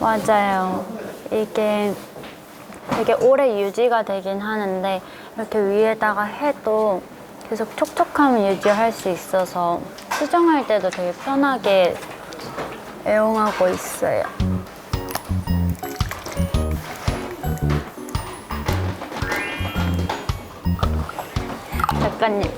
맞아요. 이게 되게 오래 유지가 되긴 하는데 이렇게 위에다가 해도 계속 촉촉함을 유지할 수 있어서 수정할 때도 되게 편하게 애용하고 있어요. 작가님,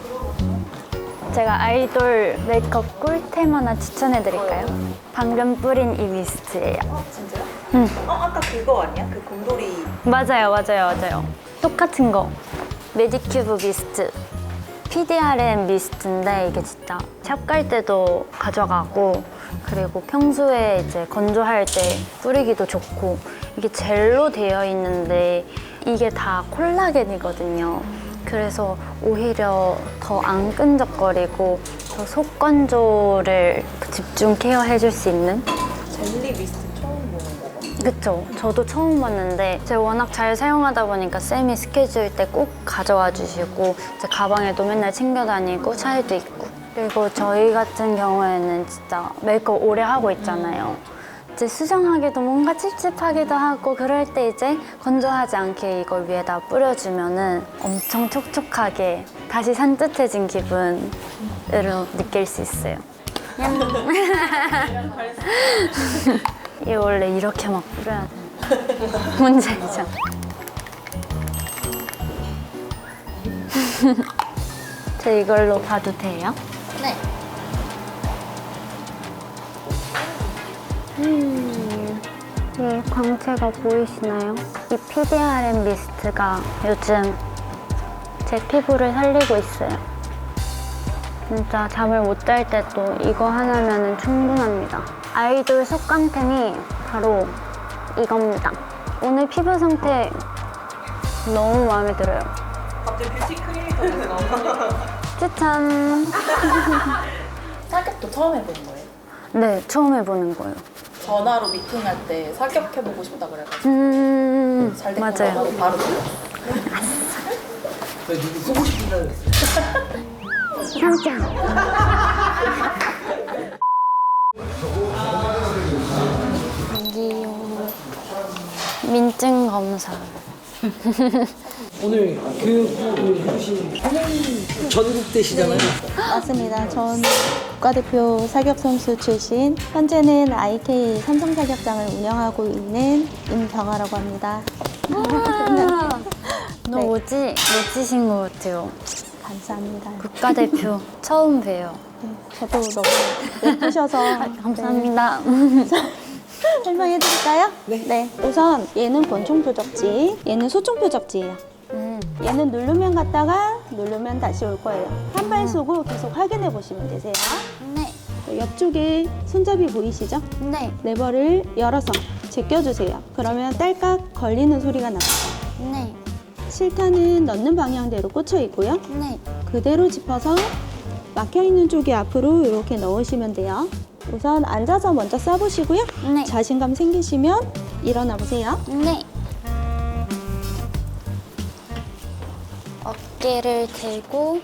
제가 아이돌 메이크업 꿀템 하나 추천해드릴까요? 방금 뿌린 이 미스트예요. 진짜요? 응. 아까 그거 아니야? 그 곰돌이. 맞아요. 똑같은 거. 메디큐브 미스트. PDRN 미스트인데 이게 진짜 샵 갈 때도 가져가고 그리고 평소에 이제 건조할 때 뿌리기도 좋고 이게 젤로 되어 있는데 이게 다 콜라겐이거든요. 그래서 오히려 더 안 끈적거리고 더 속 건조를 집중 케어해줄 수 있는 젤리 미스트 처음 보는 거 봐. 그쵸. 저도 처음 봤는데 제가 워낙 잘 사용하다 보니까 쌤이 스케줄 때 꼭 가져와 주시고 제 가방에도 맨날 챙겨 다니고 차에도 있고 그리고 저희 같은 경우에는 진짜 메이크업 오래 하고 있잖아요. 이제 수정하기도 뭔가 찝찝하기도 하고 그럴 때 이제 건조하지 않게 이걸 위에다 뿌려주면은 엄청 촉촉하게 다시 산뜻해진 기분으로 느낄 수 있어요. 이게 원래 이렇게 막 뿌려야 돼. 뭔지 알죠? 저 이걸로 봐도 돼요? 네. 이 광채가 보이시나요? 이 PDRN 미스트가 요즘 제 피부를 살리고 있어요. 진짜 잠을 못 잘 때도 이거 하나면 충분합니다. 아이돌 속광템이 바로 이겁니다. 오늘 피부 상태 너무 마음에 들어요. 갑자기 뷰티 크리에이터 추천! 사격도 처음 해보는 거예요? 네, 처음 해보는 거예요. 전화로 미팅할 때 사격해보고 싶다 그래가지고 잘 됐고 맞아요. 나도 바로 들었어. 왜 누구 쏘고 싶은다 그랬어? 깜짝! 여기요. 민증 검사. 오늘 교육을 해주신 선생님 전국대시잖아요. 맞습니다. 전 국가대표 사격 선수 출신, 현재는 IK 삼성 사격장을 운영하고 있는 임경아라고 합니다. 너무 멋지신 것 같아요. 감사합니다. 국가대표 처음 봬요. 네, 저도 너무 예쁘셔서 감사합니다. 네, 설명해 드릴까요? 네. 우선 얘는 권총 표적지, 얘는 소총 표적지예요. 얘는 누르면 갔다가 누르면 다시 올 거예요. 한 발 쏘고 계속 확인해 보시면 되세요. 네, 옆쪽에 손잡이 보이시죠? 네, 레버를 열어서 제껴주세요. 그러면 딸깍 걸리는 소리가 납니다. 네, 실탄은 넣는 방향대로 꽂혀 있고요. 네. 그대로 짚어서 막혀 있는 쪽에 앞으로 이렇게 넣으시면 돼요. 우선 앉아서 먼저 쏴보시고요. 네. 자신감 생기시면 일어나 보세요. 네. 어깨를 대고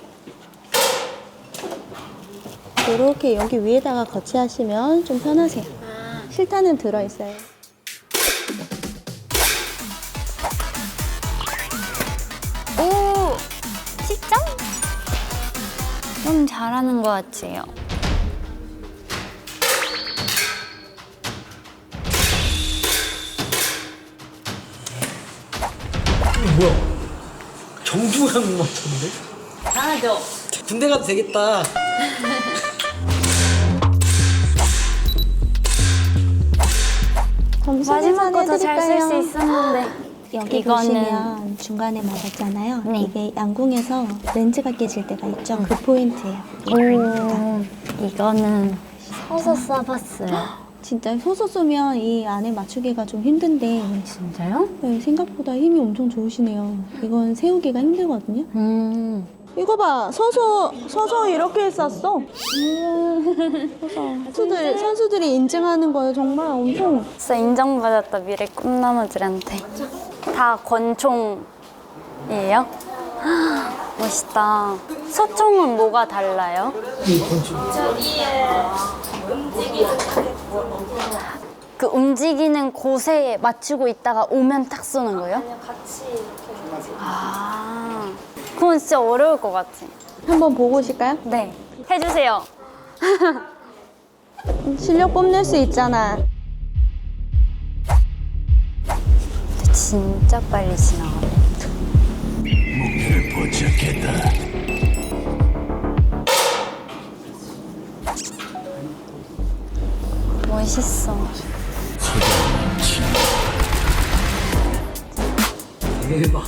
이렇게 여기 위에다가 거치하시면 좀 편하세요. 실탄은 들어있어요. 오! 10점? 좀 잘하는 것 같지요? 뭐야? 정중앙 맞췄는데? 잘하죠? 군대 가도 되겠다. 마지막 것도 잘 쓸 수 있었는데. 여기 이거는- 보시면 중간에 맞았잖아요. 네. 이게 양궁에서 렌즈가 깨질 때가 있죠. 그 포인트예요. 오, 이거는 서서 써봤어요. 진짜 소소 쏘면 이 안에 맞추기가 좀 힘든데 진짜요? 네, 생각보다 힘이 엄청 좋으시네요. 이건 세우기가 힘들거든요. 이거 봐, 서서 이렇게 했었어. 선수들이 인증하는 거예요. 정말 엄청. 진짜 인정받았다, 미래 꿈나무들한테. 다 권총이에요? 멋있다. 소총은 뭐가 달라요? 이 건축. 그 움직이는 곳에 맞추고 있다가 오면 딱 쏘는 거예요? 그냥 같이 이렇게 아, 그건 진짜 어려울 것 같아. 한번 보고 오실까요? 네, 해주세요. 실력 뽐낼 수 있잖아. 진짜 빨리 지나가네. 목표를 포착했다. 멋있어. 대박.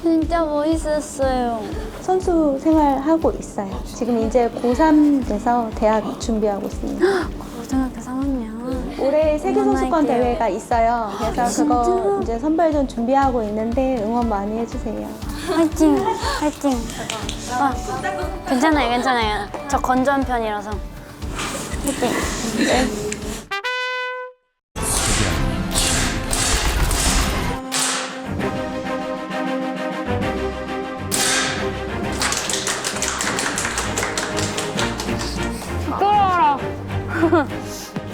진짜 멋있었어요. 선수 생활하고 있어요. 지금 이제 고3 돼서 대학 준비하고 있습니다. 고등학교 3학년. 올해 세계선수권 응원할게요. 대회가 있어요. 그래서 그거 이제 선발전 준비하고 있는데 응원 많이 해주세요. 화이팅! 화이팅! 아, 괜찮아요, 괜찮아요. 저 건조한 편이라서. 화이팅! 네. 부끄러워라.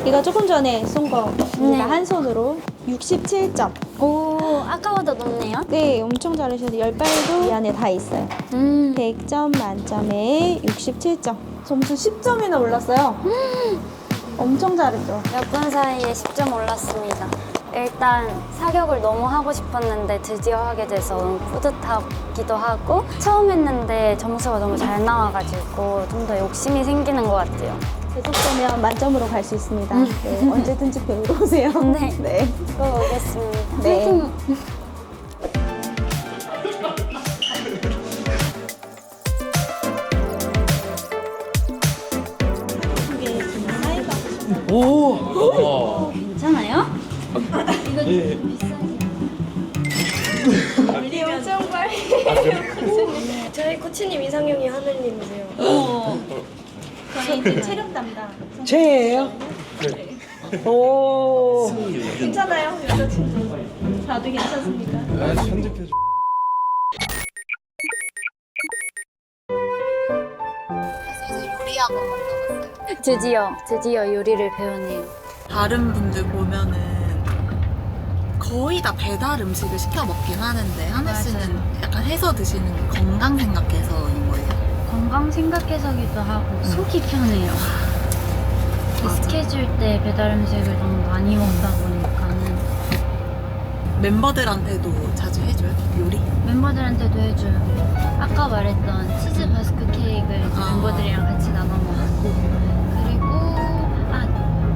이거 조금 전에 쏜 거입니다. 네. 한 손으로 67점. 오, 아까보다 높네요. 네, 엄청 잘하셔서 10발도 이 안에 다 있어요. 100점 만점에 67점. 점수 10점이나 올랐어요. 엄청 잘했죠. 몇 분 사이에 10점 올랐습니다. 일단 사격을 너무 하고 싶었는데 드디어 하게 돼서 너무 뿌듯하기도 하고 처음 했는데 점수가 너무 잘 나와가지고 좀 더 욕심이 생기는 것 같아요. 계속되면 만점으로 갈 수 있습니다. 네, 언제든지 배우러 오세요. 네. 네. 또 오겠습니다. 네. 화이팅! 오. 괜찮아요? 저희 코치님 이상형이 하늘님이세요. 저희 이제 체력 담당. 최애예요? 오. 괜찮아요, 여자친구. 다들 괜찮습니까? 드디어 요리를 배우네요. 다른 분들 보면은 거의 다 배달 음식을 시켜 먹긴 하는데 하늘 씨는 약간 해서 드시는 게 건강 생각해서인 거예요. 건강 생각해서기도 하고 속이 편해요. 이 스케줄 때 배달 음식을 너무 많이 먹다 보니까는 멤버들한테도 자주 해줘요? 요리? 멤버들한테도 해줘요. 아까 말했던 치즈 바스크 케이크를 이제 아. 멤버들이랑 같이 나눠 먹고 그리고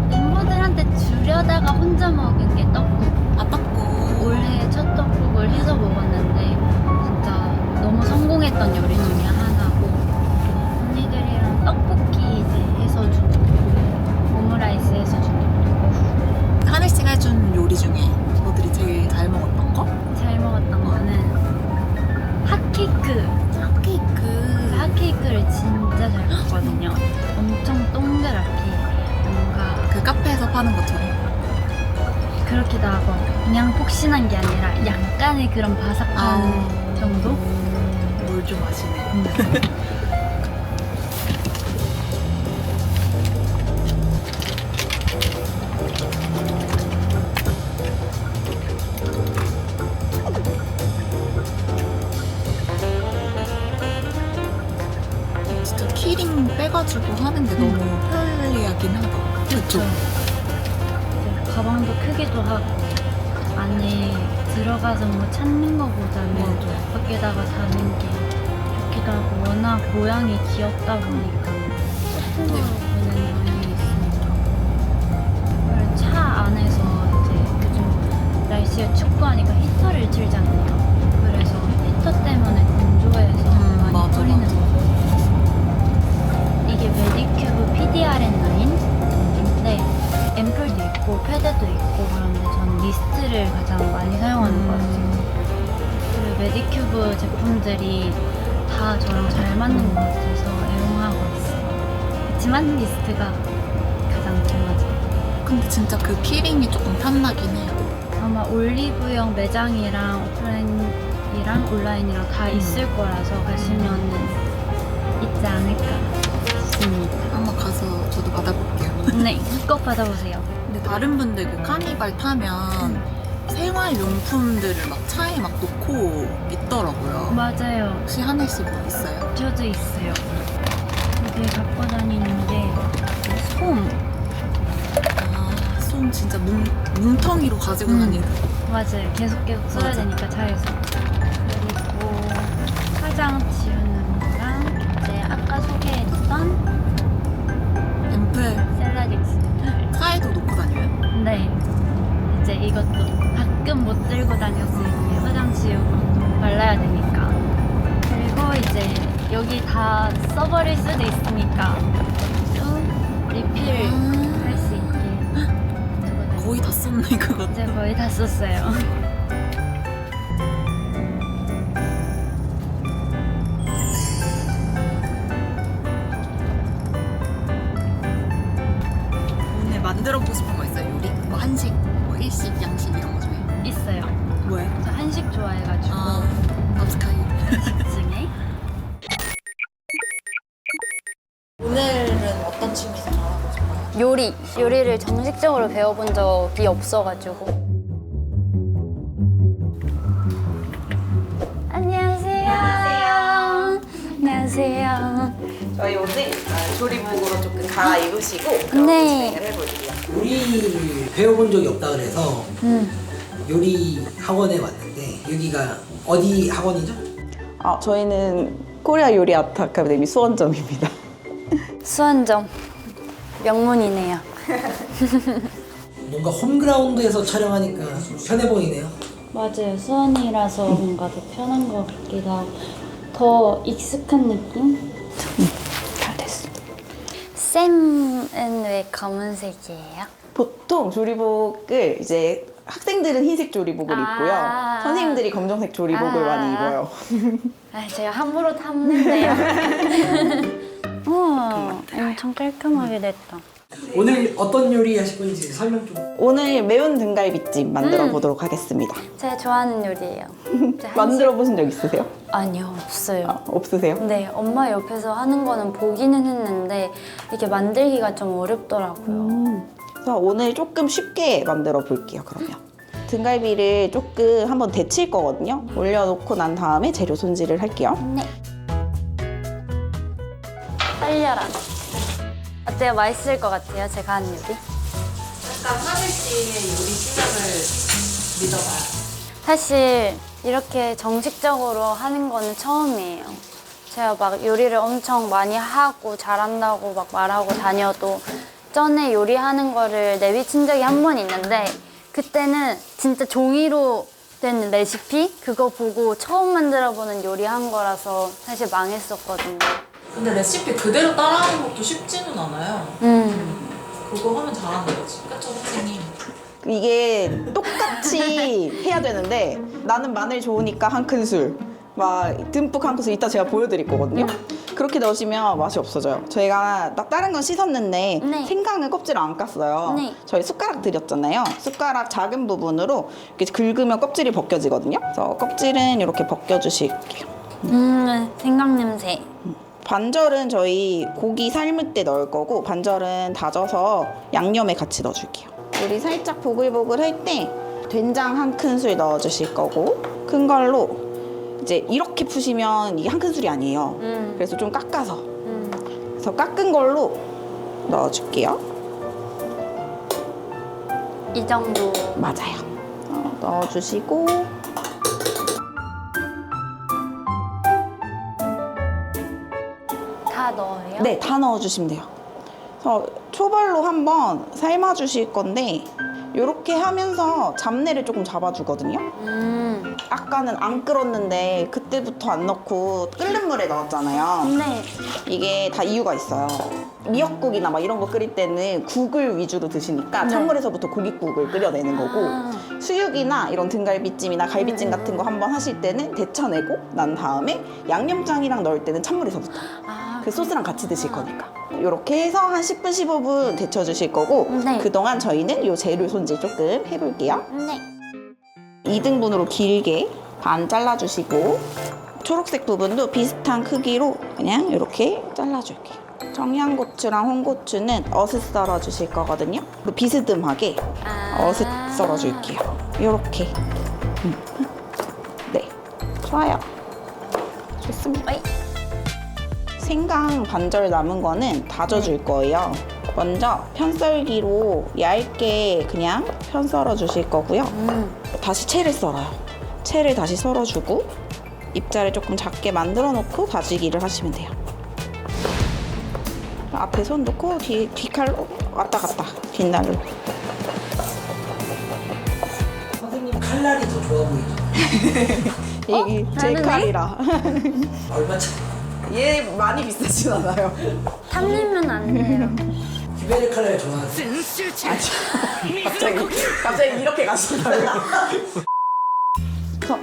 멤버들한테 주려다가 혼자 먹은 게 떡국. 아따고 올해 첫 떡국을 해서 먹었는데 진짜 너무 성공했던 요리 중에 하나고 언니들이랑 떡볶이 이제 해서 준 거고 오므라이스 해서 준 거고 하늘 씨가 해준 요리 중에 너들이 제일 잘 먹었던 거? 잘 먹었던 거는 핫케이크. 핫케이크. 핫케이크를 진짜 잘 먹거든요. 엄청 동그랗게 뭔가 그 카페에서 파는 것처럼. 그렇기도 하고 그냥 폭신한 게 아니라 약간의 그런 바삭한 정도? 뭘 좀 아시네. 진짜 키링 빼가지고 하는 게 너무 편리하긴 하다. 그쵸? 이제 가방도 크기도 하고 안에 들어가서 뭐 찾는 거보다는 맞아. 밖에다가 다는 게 좋기도 하고 워낙 모양이 귀엽다 보니까 소품으로는 많이 있으니까 그리고 차 안에서 이제 요즘 날씨가 춥고 하니까 히터를 틀잖아요. 그래서 히터 때문에 건조해서 많이 맞아, 뿌리는 맞아. 거. 이게 메디큐브 PDRN 라인인데 앰플도 있고 패드도 있고 그런데 저는 미스트를 가장 많이 사용하는 것 같아요. 그리고 메디큐브 제품들이 다 저랑 잘 맞는 것 같아서 애용하고 있어요. 그렇지만 미스트가 가장 잘 맞아요. 근데 진짜 그 키링이 조금 탐나긴 해요. 아마 올리브영 매장이랑 오프라인이랑 온라인이랑 다 있을 거라서 가시면은 있지 않을까 싶습니다. 한번 가서 저도 받아볼게요. 네, 꼭 받아보세요. 근데 다른 분들 그 카니발 타면 생활용품들을 막 차에 막 놓고 있더라고요. 맞아요. 혹시 하늘 씨뭐 있어요? 저도 있어요. 이게 갖고 다니는데 솜. 아, 솜 진짜 뭉텅이로 가지고 다니는. 맞아요. 계속 써야 맞아. 되니까 차에서. 그리고 화장 지우는 거랑 이제 아까 소개했던 앰플 셀라딕스. 차에도 놓고 다녀요? 네. 이제 이것도 가끔 못 들고 다녔을 때 화장 지우고 발라야 되니까. 그리고 이제 여기 다 써버릴 수도 있으니까 또 리필 할 수 있게 들고 다니고. 거의 다 썼네 그거. 이제 거의 다 썼어요. 오늘 만들어보고 싶은 거 있어요? 요리? 뭐 한식, 뭐 일식, 양식 이런 거 중에? 있어요. 뭐예요? 저 한식 좋아해가지고 아, 밥스카이. 한식 중에 오늘은 어떤 취미를 잘하고 싶어요? 요리를 정식적으로 배워본 적이 없어가지고. 안녕하세요. 안녕하세요. 저희 오늘 조리복으로 조금 갈아입으시고 그럼 네. 진행을 해볼게요. 요리 배워본 적이 없다 그래서 요리 학원에 왔는데 여기가 어디 학원이죠? 저희는 코리아 요리 아트 아카데미 수원점입니다. 수원점 명문이네요. 뭔가 홈그라운드에서 촬영하니까 편해 보이네요. 맞아요. 수원이라서 뭔가 더 편한 것 같기도 하고 더 익숙한 느낌? 잘 됐어. 쌤은 왜 검은색이에요? 보통 조리복을 이제 학생들은 흰색 조리복을 아. 입고요. 선생님들이 검정색 조리복을 많이 입어요. 제가 함부로 탐는데요. 우와, 엄청 깔끔하게 됐다. 오늘 어떤 요리 하실 건지 설명 좀. 오늘 매운 등갈비찜 만들어 보도록 하겠습니다. 제가 좋아하는 요리예요. 만들어 보신 적 있으세요? 아니요, 없어요. 없으세요? 네, 엄마 옆에서 하는 거는 보기는 했는데 이게 만들기가 좀 어렵더라고요. 그래서 오늘 조금 쉽게 만들어 볼게요, 그러면. 등갈비를 조금 한번 데칠 거거든요. 올려놓고 난 다음에 재료 손질을 할게요. 네. 빨려라. 어때요? 맛있을 것 같아요? 제가 하는 요리? 약간 하늘 씨의 요리 실력을 믿어봐요. 사실 이렇게 정식적으로 하는 거는 처음이에요. 제가 막 요리를 엄청 많이 하고 잘한다고 막 말하고 다녀도 전에 요리하는 거를 내비친 적이 한 번 있는데 그때는 진짜 종이로 된 레시피? 그거 보고 처음 만들어보는 요리 한 거라서 사실 망했었거든요. 근데 레시피 그대로 따라하는 것도 쉽지는 않아요. 그거 하면 잘하는 거지. 그쵸, 선생님? 이게 똑같이 해야 되는데 나는 마늘 좋으니까 한 큰술 막 듬뿍 한 큰술 이따 제가 보여드릴 거거든요. 그렇게 넣으시면 맛이 없어져요. 저희가 딱 다른 건 씻었는데 네. 생강은 껍질을 안 깠어요. 네. 저희 숟가락 드렸잖아요. 숟가락 작은 부분으로 이렇게 긁으면 껍질이 벗겨지거든요. 그래서 껍질은 이렇게 벗겨주실게요. 생강 냄새. 반절은 저희 고기 삶을 때 넣을 거고 반절은 다져서 양념에 같이 넣어줄게요. 우리 살짝 보글보글 할 때 된장 한 큰술 넣어주실 거고 큰 걸로 이제 이렇게 푸시면 이게 한 큰술이 아니에요. 그래서 좀 깎아서 그래서 깎은 걸로 넣어줄게요. 이 정도. 맞아요. 넣어주시고 다 넣어요? 네, 다 넣어주시면 돼요. 그래서 초벌로 한번 삶아주실 건데 이렇게 하면서 잡내를 조금 잡아주거든요. 아까는 안 끓었는데 그때부터 안 넣고 끓는 물에 넣었잖아요. 네. 이게 다 이유가 있어요. 미역국이나 막 이런 거 끓일 때는 국을 위주로 드시니까 찬물에서부터 고깃국을 끓여내는 거고 수육이나 이런 등갈비찜이나 갈비찜 같은 거 한번 하실 때는 데쳐내고 난 다음에 양념장이랑 넣을 때는 찬물에서부터 그 소스랑 같이 드실 거니까 이렇게 해서 한 10분, 15분 데쳐주실 거고 네. 그동안 저희는 이 재료 손질 조금 해볼게요. 네. 2등분으로 길게 반 잘라주시고 초록색 부분도 비슷한 크기로 그냥 이렇게 잘라줄게요. 청양고추랑 홍고추는 어슷 썰어 주실 거거든요. 비스듬하게 어슷 썰어 줄게요. 요렇게. 네, 좋아요. 좋습니다. 어이. 생강 반절 남은 거는 다져줄 거예요. 먼저 편썰기로 얇게 그냥 편 썰어 주실 거고요. 다시 채를 썰어요. 채를 다시 썰어주고 입자를 조금 작게 만들어 놓고 다지기를 하시면 돼요. 앞에 손 놓고 뒷칼로 왔다 갔다 뒷날로. 선생님 칼날이 더 좋아 보이죠? 이게 제 다르네? 칼이라. 얼마 차이? 얘 많이 비싸진 않아요. 탐내면 안 돼요. 기베르 칼날 좋아하세요? 갑자기 이렇게 가신다고요?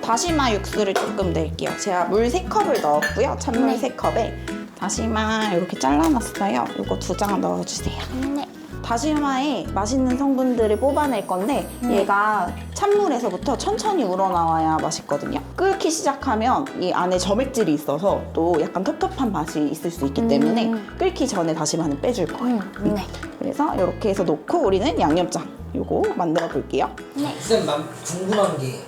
다시마 육수를 조금 넣을게요. 제가 물 3컵을 넣었고요. 찬물 3컵에 다시마 이렇게 잘라놨어요. 이거 2장 넣어주세요. 네. 다시마에 맛있는 성분들을 뽑아낼 건데 얘가 찬물에서부터 천천히 우러나와야 맛있거든요. 끓기 시작하면 이 안에 점액질이 있어서 또 약간 텁텁한 맛이 있을 수 있기 때문에 끓기 전에 다시마는 빼줄 거예요. 네. 그래서 이렇게 해서 놓고 우리는 양념장 요거 만들어 볼게요. 선생님 궁금한 게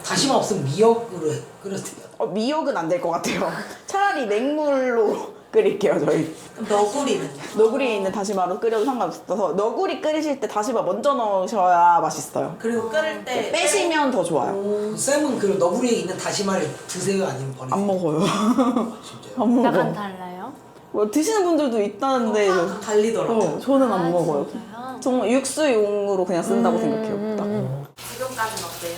다시마 없으면 미역으로 끓였어요. 미역은 안 될 것 같아요. 차라리 냉물로 끓일게요, 저희. 너구리는 너구리에 있는 다시마로 끓여도 상관없어서 너구리 끓이실 때 다시마 먼저 넣으셔야 맛있어요. 그리고 끓일 때 빼시면 더 좋아요. 쌤은 그 너구리에 있는 다시마를 드세요 아니면 버리세요? 안 먹어요. 진짜요? 안 약간 먹어. 달라요? 뭐 드시는 분들도 있다는데 달리더라고요. 저는 안 먹어요. 진짜요? 정말 육수용으로 그냥 쓴다고 생각해요. 딱. 지금까지는 어때요?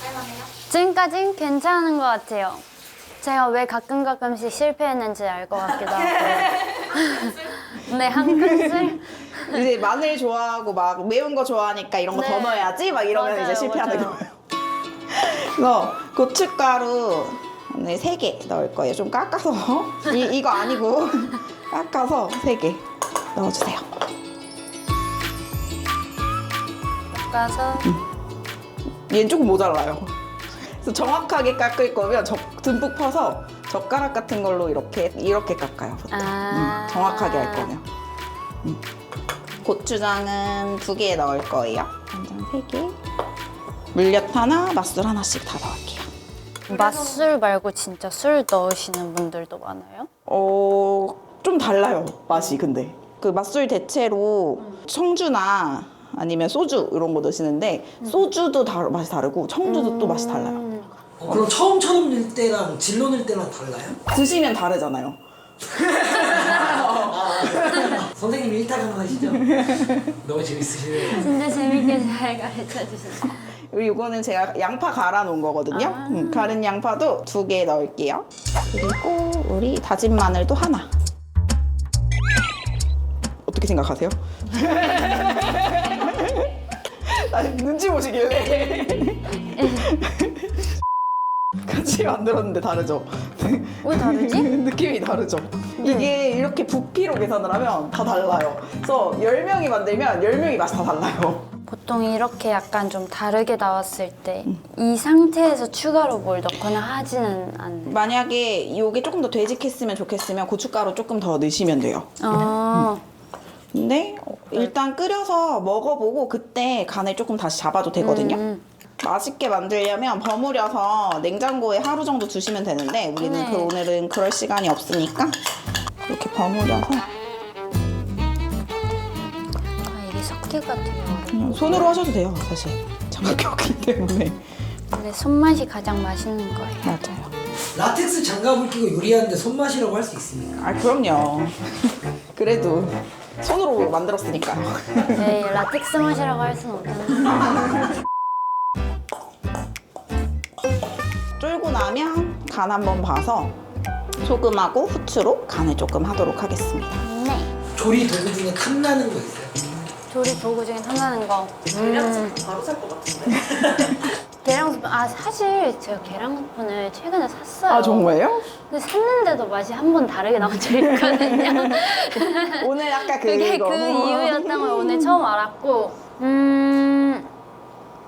할만해요? 지금까진 괜찮은 것 같아요. 제가 왜 가끔씩 실패했는지 알 것 같기도 하고. 네, 한 큰술? 이제 마늘 좋아하고 막 매운 거 좋아하니까 이런 거 더 네. 넣어야지 막 이러면 맞아요, 이제 실패하는 맞아요. 거예요. 그래서 고춧가루 오늘 3개 넣을 거예요. 좀 깎아서 이거 아니고 깎아서 3개 넣어주세요. 볶아서 얘는 조금 모자라요. 그래서 정확하게 깎을 거면 듬뿍 퍼서 젓가락 같은 걸로 이렇게 깎아요. 보통. 정확하게 할 거면. 고추장은 2개 넣을 거예요. 간장 3개. 물엿 하나, 맛술 하나씩 다 넣을게요. 맛술 말고 진짜 술 넣으시는 분들도 많아요? 좀 달라요, 맛이 근데. 그 맛술 대체로 청주나 아니면 소주 이런 거 넣으시는데 소주도 맛이 다르고 청주도 또 맛이 달라요. 그럼 처음 넣을 때랑 진로 넣을 때랑 달라요? 드시면 다르잖아요. 선생님 일타강 하시죠? 너무 재밌으시네요. 진짜 재밌게 잘 가르쳐 주셨어요. 그리고 이거는 제가 양파 갈아 놓은 거거든요. 갈은 양파도 2개 넣을게요. 그리고 우리 다진 마늘도 하나. 어떻게 생각하세요? 눈치 보시길래. 같이 만들었는데 다르죠? 왜 다르지? 느낌이 다르죠? 이게 이렇게 부피로 계산을 하면 다 달라요. 그래서 10명이 만들면 10명이 맛이 다 달라요. 보통 이렇게 약간 좀 다르게 나왔을 때 이 상태에서 추가로 뭘 넣거나 하지는 않아요. 만약에 이게 조금 더 되직했으면 좋겠으면 고춧가루 조금 더 넣으시면 돼요. 근데 일단 끓여서 먹어보고 그때 간을 조금 다시 잡아도 되거든요. 맛있게 만들려면 버무려서 냉장고에 하루 정도 두시면 되는데 우리는 네. 오늘은 그럴 시간이 없으니까 이렇게 버무려서 이게 섞기가 되게 그냥 손으로 하셔도 돼요, 사실. 장갑이 없기 때문에. 근데 손맛이 가장 맛있는 거예요. 맞아요. 라텍스 장갑을 끼고 요리하는데 손맛이라고 할 수 있습니까? 아, 그럼요. 그래도 손으로 만들었으니까요. 네, 라텍스 맛이라고 할 수는 없잖아요. 쫄고 나면 간 한번 봐서 소금하고 후추로 간을 조금 하도록 하겠습니다. 네. 조리 도구 중에 탐나는 거 있어요? 조리 도구 중에 탐나는 거. 바로 살 것 같은데. 계량스푼. 사실 제가 계량스푼을 최근에 샀어요. 아, 정말요? 근데 샀는데도 맛이 한 번 다르게 나온 적이 있거든요. 오늘 아까 그게 그거. 그 이유였던 걸 오늘 처음 알았고.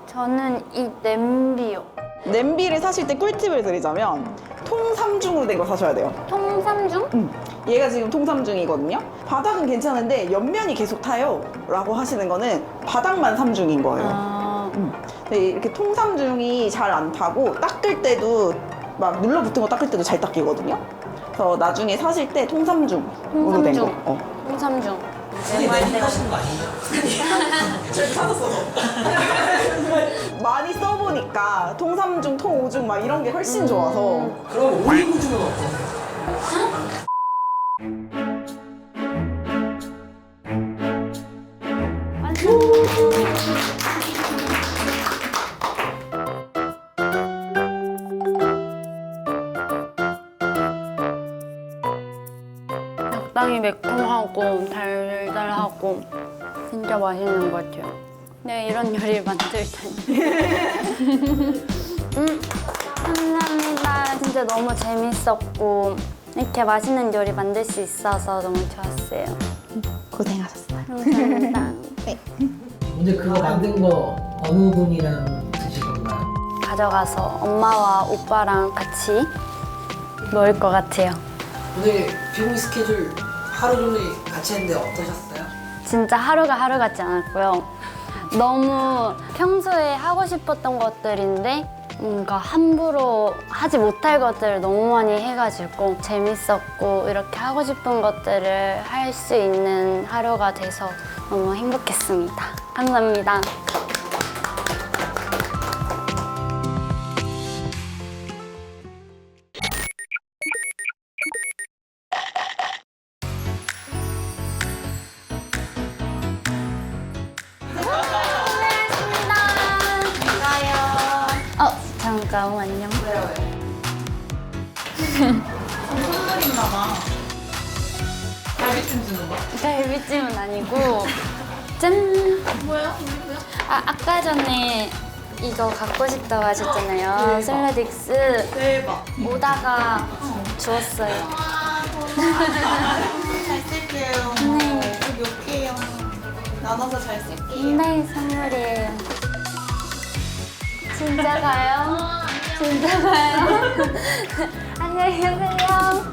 저는 이 냄비요. 냄비를 사실 때 꿀팁을 드리자면 통삼중으로 된 거 사셔야 돼요. 통삼중? 얘가 지금 통삼중이거든요. 바닥은 괜찮은데 옆면이 계속 타요 라고 하시는 거는 바닥만 삼중인 거예요. 아, 근데 이렇게 통삼중이 잘 안 타고 닦을 때도 막 눌러붙은 거 닦을 때도 잘 닦이거든요. 그래서 나중에 사실 때 통삼중으로 된 거. 통삼중. 통삼중. 근데 많이 하시는 거 아니에요? 많이 써보니까 통삼중, 통오중 막 이런 게 훨씬 좋아서 그럼 올리브중은 어떠세요? 적당히 매콤하고 달달하고 진짜 맛있는 것 같아요. 네, 이런 요리 만들다니. 감사합니다. 진짜 너무 재밌었고 이렇게 맛있는 요리 만들 수 있어서 너무 좋았어요. 고생하셨어요. 감사합니다. 오늘 그거 만든 거 어느 분이랑 드실 건가요? 가져가서 엄마와 오빠랑 같이 먹을 것 같아요. 오늘 비공개 스케줄 하루 종일 같이 했는데 어떠셨어요? 진짜 하루가 하루 같지 않았고요. 너무 평소에 하고 싶었던 것들인데 뭔가 함부로 하지 못할 것들을 너무 많이 해가지고 재밌었고 이렇게 하고 싶은 것들을 할 수 있는 하루가 돼서 너무 행복했습니다. 감사합니다. 잠깐만요. 선물인가 봐. 갈비찜 주는 거야? 갈비찜은 아니고 짠! 뭐야? 우리 뭐야? 아까 전에 이거 갖고 싶다고 하셨잖아요. 셀러딕스 대박. 오다가 주웠어요. 잘 쓸게요. 네. 몇 개요? 나눠서 잘 쓸게요. 네, 선물이에요. 진짜 가요? 진짜 가요? 안녕히 계세요.